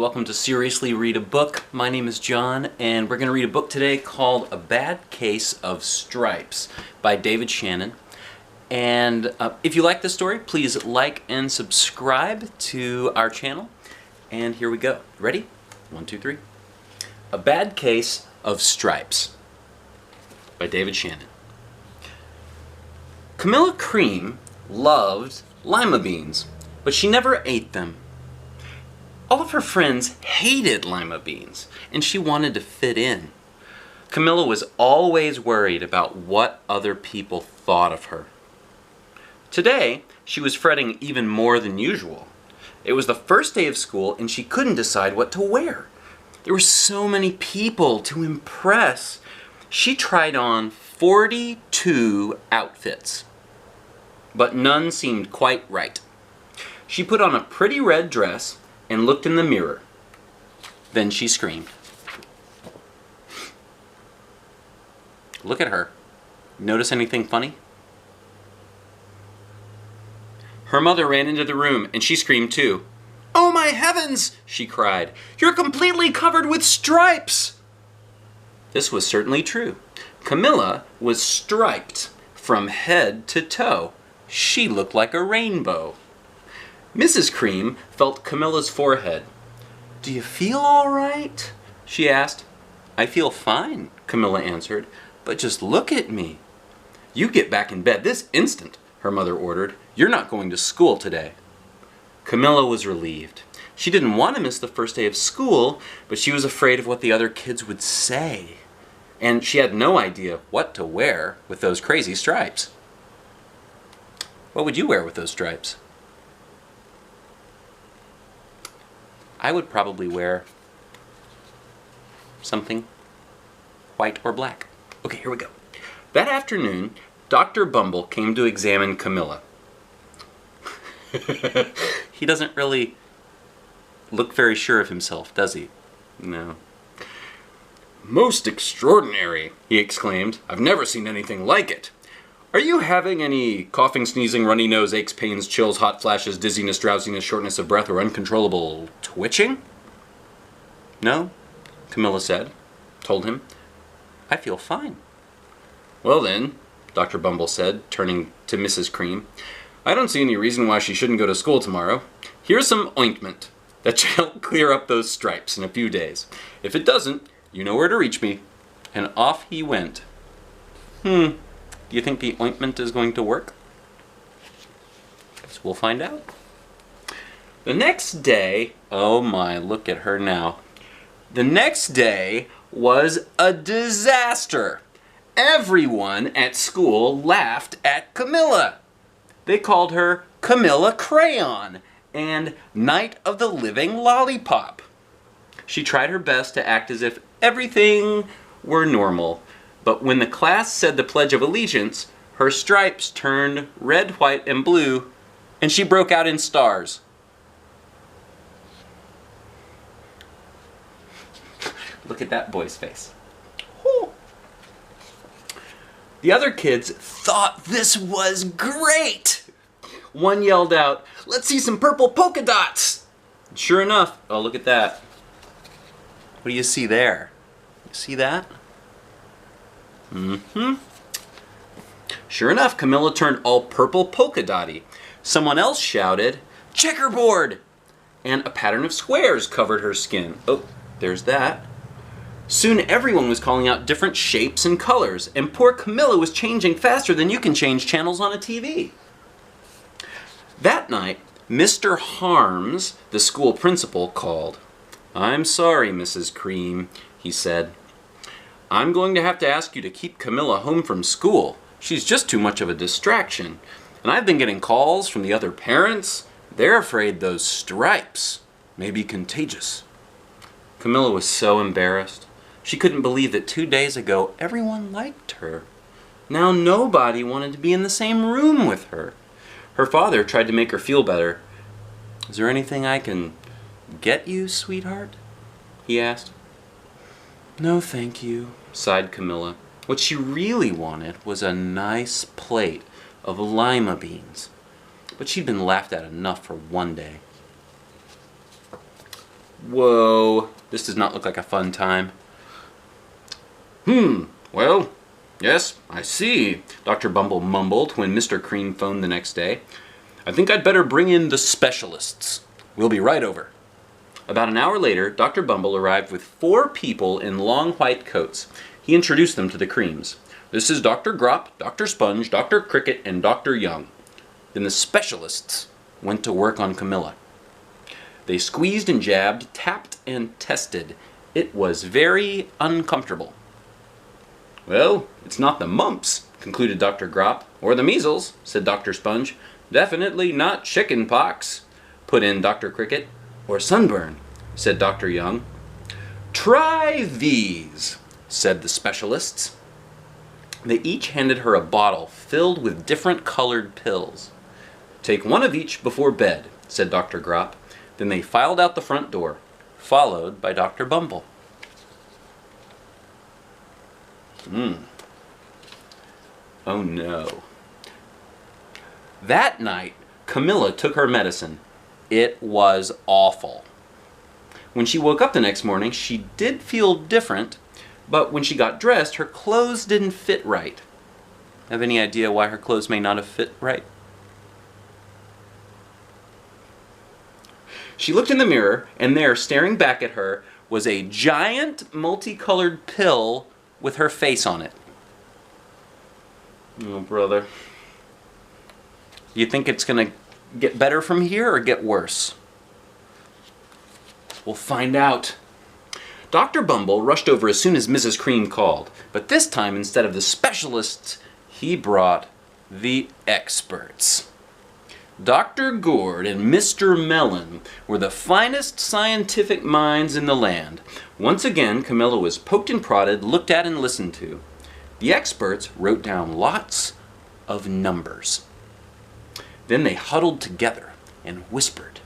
welcome to Seriously Read a Book. My name is John, and we're going to read a book today called A Bad Case of Stripes by David Shannon. And if you like this story, please like and subscribe to our channel. And here we go. Ready? 1, 2, 3. A Bad Case of Stripes by David Shannon. Camilla Cream loved lima beans, but she never ate them. All of her friends hated lima beans, and she wanted to fit in. Camilla was always worried about what other people thought of her. Today, she was fretting even more than usual. It was the first day of school, and she couldn't decide what to wear. There were so many people to impress. She tried on 42 outfits, but none seemed quite right. She put on a pretty red dress and looked in the mirror. Then she screamed. Look at her. Notice anything funny? Her mother ran into the room and she screamed too. "Oh my heavens!" she cried. "You're completely covered with stripes!" This was certainly true. Camilla was striped from head to toe. She looked like a rainbow. Mrs. Cream felt Camilla's forehead. "Do you feel all right?" she asked. "I feel fine," Camilla answered, "but just look at me." "You get back in bed this instant," her mother ordered. "You're not going to school today." Camilla was relieved. She didn't want to miss the first day of school, but she was afraid of what the other kids would say. And she had no idea what to wear with those crazy stripes. What would you wear with those stripes? I would probably wear something white or black. Okay, here we go. That afternoon, Dr. Bumble came to examine Camilla. He doesn't really look very sure of himself, does he? No. "Most extraordinary," he exclaimed. "I've never seen anything like it. Are you having any coughing, sneezing, runny nose, aches, pains, chills, hot flashes, dizziness, drowsiness, shortness of breath, or uncontrollable twitching?" "No," Camilla told him. "I feel fine." "Well then," Dr. Bumble said, turning to Mrs. Cream, "I don't see any reason why she shouldn't go to school tomorrow. Here's some ointment that should help clear up those stripes in a few days. If it doesn't, you know where to reach me." And off he went. Do you think the ointment is going to work? Guess we'll find out. The next day, oh my, look at her now. The next day was a disaster. Everyone at school laughed at Camilla. They called her Camilla Crayon and Night of the Living Lollipop. She tried her best to act as if everything were normal. But when the class said the Pledge of Allegiance, her stripes turned red, white, and blue, and she broke out in stars. Look at that boy's face. Whew. The other kids thought this was great. One yelled out, "Let's see some purple polka dots." And sure enough, oh, look at that. What do you see there? You see that? Sure enough, Camilla turned all purple polka dotty. Someone else shouted, "Checkerboard!" And a pattern of squares covered her skin. Oh, there's that. Soon everyone was calling out different shapes and colors, and poor Camilla was changing faster than you can change channels on a TV. That night, Mr. Harms, the school principal, called. "I'm sorry, Mrs. Cream," he said. "I'm going to have to ask you to keep Camilla home from school. She's just too much of a distraction. And I've been getting calls from the other parents. They're afraid those stripes may be contagious." Camilla was so embarrassed. She couldn't believe that 2 days ago everyone liked her. Now nobody wanted to be in the same room with her. Her father tried to make her feel better. "Is there anything I can get you, sweetheart?" he asked. "No, thank you," sighed Camilla. What she really wanted was a nice plate of lima beans. But she'd been laughed at enough for one day. Whoa, this does not look like a fun time. Well, yes, I see, Dr. Bumble mumbled when Mr. Cream phoned the next day. I think I'd better bring in the specialists. We'll be right over. About an hour later, Dr. Bumble arrived with 4 people in long white coats. He introduced them to the Creams. This is Dr. Grop, Dr. Sponge, Dr. Cricket, and Dr. Young. Then the specialists went to work on Camilla. They squeezed and jabbed, tapped and tested. It was very uncomfortable. Well, it's not the mumps, concluded Dr. Grop. Or the measles, said Dr. Sponge. Definitely not chicken pox, put in Dr. Cricket. Or sunburn, said Dr. Young. Try these, said the specialists. They each handed her a bottle filled with different colored pills. Take one of each before bed, said Dr. Grop. Then they filed out the front door, followed by Dr. Bumble. Oh no. That night, Camilla took her medicine. It was awful. When she woke up the next morning, she did feel different, but when she got dressed, her clothes didn't fit right. Have any idea why her clothes may not have fit right? She looked in the mirror, and there, staring back at her, was a giant multicolored pill with her face on it. Oh, brother. You think it's going to get better from here or get worse? We'll find out. Dr. Bumble rushed over as soon as Mrs. Cream called, but this time, instead of the specialists, he brought the experts. Dr. Gourd and Mr. Mellon were the finest scientific minds in the land. Once again, Camilla was poked and prodded, looked at and listened to. The experts wrote down lots of numbers. Then they huddled together and whispered.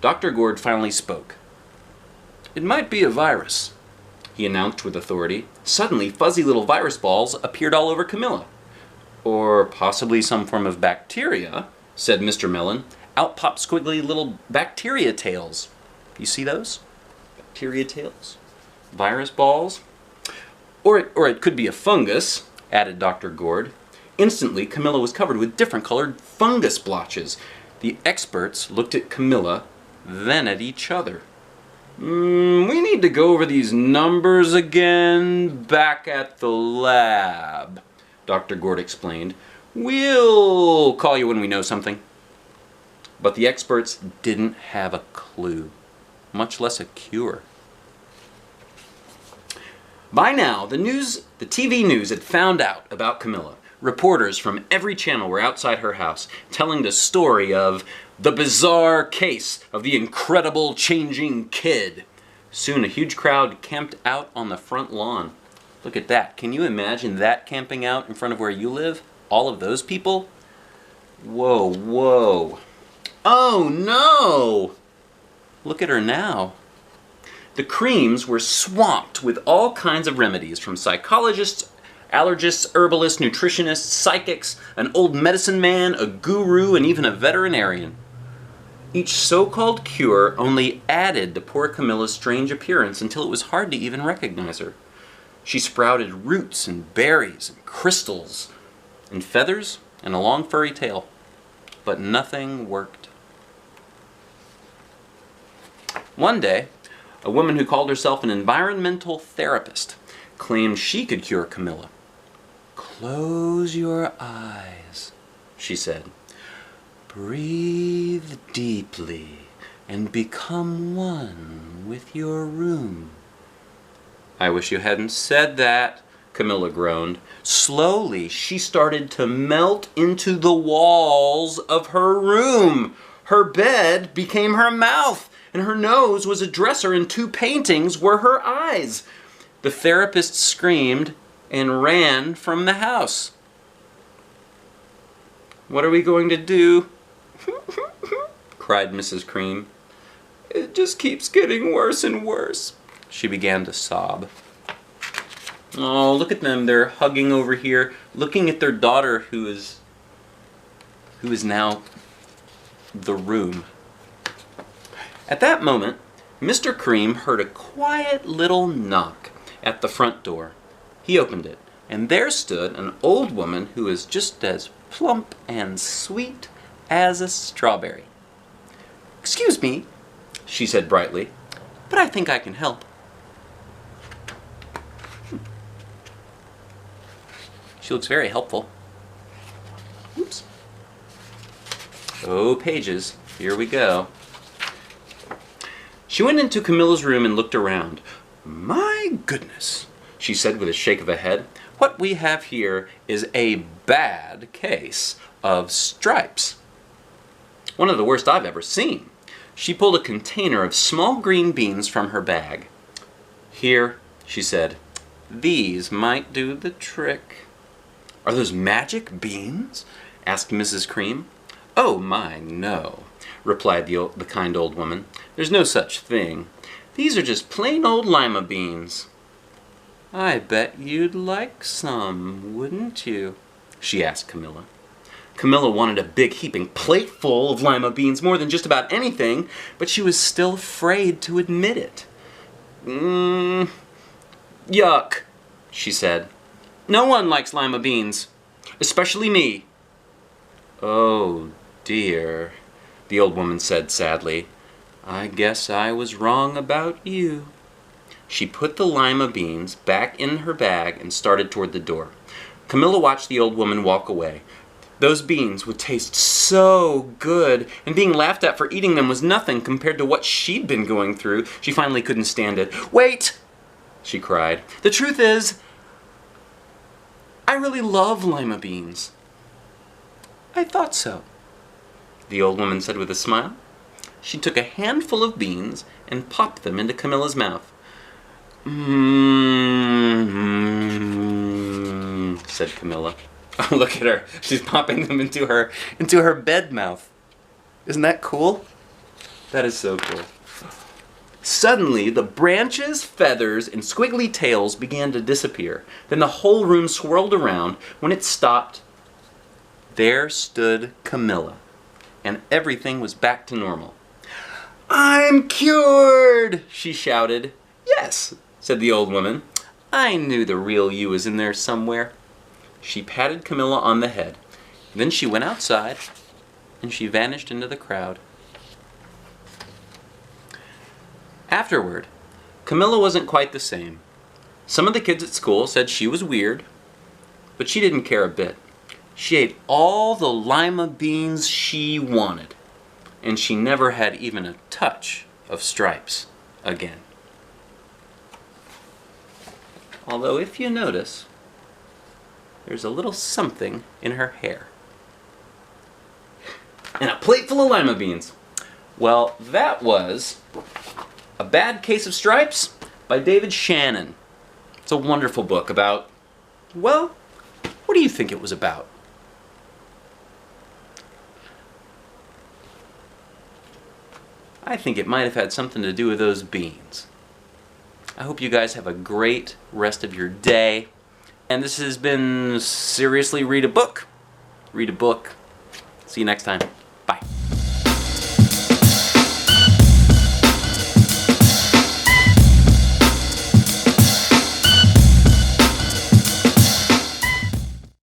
Dr. Gourd finally spoke. It might be a virus, he announced with authority. Suddenly, fuzzy little virus balls appeared all over Camilla. Or possibly some form of bacteria, said Mr. Mellon. Out popped squiggly little bacteria tails. You see those? Bacteria tails? Virus balls? Or it could be a fungus, added Dr. Gourd. Instantly, Camilla was covered with different colored fungus blotches. The experts looked at Camilla, then at each other. We need to go over these numbers again back at the lab, Dr. Gourd explained. We'll call you when we know something. But the experts didn't have a clue, much less a cure. By now, the TV news had found out about Camilla. Reporters from every channel were outside her house, telling the story of the bizarre case of the incredible changing kid. Soon a huge crowd camped out on the front lawn. Look at that. Can you imagine that camping out in front of where you live? All of those people? Whoa, whoa. Oh no! Look at her now. The Creams were swamped with all kinds of remedies, from psychologists, allergists, herbalists, nutritionists, psychics, an old medicine man, a guru, and even a veterinarian. Each so-called cure only added to poor Camilla's strange appearance until it was hard to even recognize her. She sprouted roots and berries and crystals and feathers and a long furry tail, but nothing worked. One day, a woman who called herself an environmental therapist claimed she could cure Camilla. Close your eyes, she said. Breathe deeply and become one with your room. I wish you hadn't said that, Camilla groaned. Slowly, she started to melt into the walls of her room. Her bed became her mouth, and her nose was a dresser, and 2 paintings were her eyes. The therapist screamed and ran from the house. What are we going to do? cried Mrs. Cream. It just keeps getting worse and worse. She began to sob. Oh, look at them. They're hugging over here, looking at their daughter who is now the room. At that moment, Mr. Cream heard a quiet little knock at the front door. He opened it, and there stood an old woman who was just as plump and sweet as a strawberry. "Excuse me," she said brightly, "but I think I can help." She looks very helpful. Oops. Oh, pages. Here we go. She went into Camilla's room and looked around. "My goodness," she said with a shake of her head. "What we have here is a bad case of stripes. One of the worst I've ever seen." She pulled a container of small green beans from her bag. "Here," she said. "These might do the trick." "Are those magic beans?" asked Mrs. Cream. "Oh my, no," replied the kind old woman. "There's no such thing. These are just plain old lima beans." "I bet you'd like some, wouldn't you?" she asked Camilla. Camilla wanted a big heaping plate full of lima beans more than just about anything, but she was still afraid to admit it. Yuck," she said. "No one likes lima beans, especially me." "Oh dear," the old woman said sadly. "I guess I was wrong about you." She put the lima beans back in her bag and started toward the door. Camilla watched the old woman walk away. Those beans would taste so good, and being laughed at for eating them was nothing compared to what she'd been going through. She finally couldn't stand it. "Wait!" she cried. "The truth is, I really love lima beans." "I thought so," the old woman said with a smile. She took a handful of beans and popped them into Camilla's mouth. "Mmm," said Camilla. Oh, look at her. She's popping them into her bed mouth. Isn't that cool? That is so cool. Suddenly, the branches, feathers, and squiggly tails began to disappear. Then the whole room swirled around. When it stopped, there stood Camilla, and everything was back to normal. "I'm cured!" she shouted. "Yes," said the old woman. "I knew the real you was in there somewhere." She patted Camilla on the head. Then she went outside, and she vanished into the crowd. Afterward, Camilla wasn't quite the same. Some of the kids at school said she was weird, but she didn't care a bit. She ate all the lima beans she wanted, and she never had even a touch of stripes again. Although if you notice, there's a little something in her hair. And a plate full of lima beans. Well, that was A Bad Case of Stripes by David Shannon. It's a wonderful book about, well, what do you think it was about? I think it might have had something to do with those beans. I hope you guys have a great rest of your day. And this has been Seriously Read a Book. Read a book. See you next time.